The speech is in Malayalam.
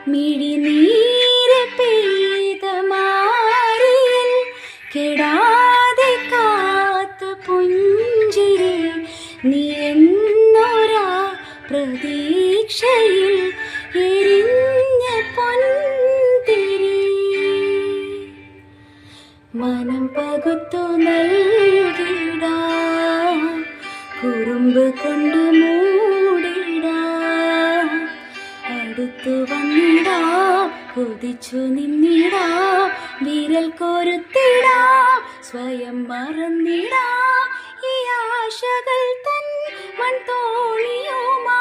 മിഴിനീര് പെയ്ത മാറിയിൽ കെടാതെ കാത്ത പുഞ്ചിരി നീ എന്നൊരാ പ്രതീക്ഷയിൽ എരിഞ്ഞ പൊൻതിരി മനം പകുത്തു നൽകിടാം കുറുമ്പ് കൊണ്ട് മൂടിടാം അടുത്തു വന്നിടാം കൊതിച്ചു നിന്നിടാം വിരൽ കോരുത്തിടാം സ്വയം മറന്നിടാം ഈ ആശകൾ തൻ മൺതോണിയുമാ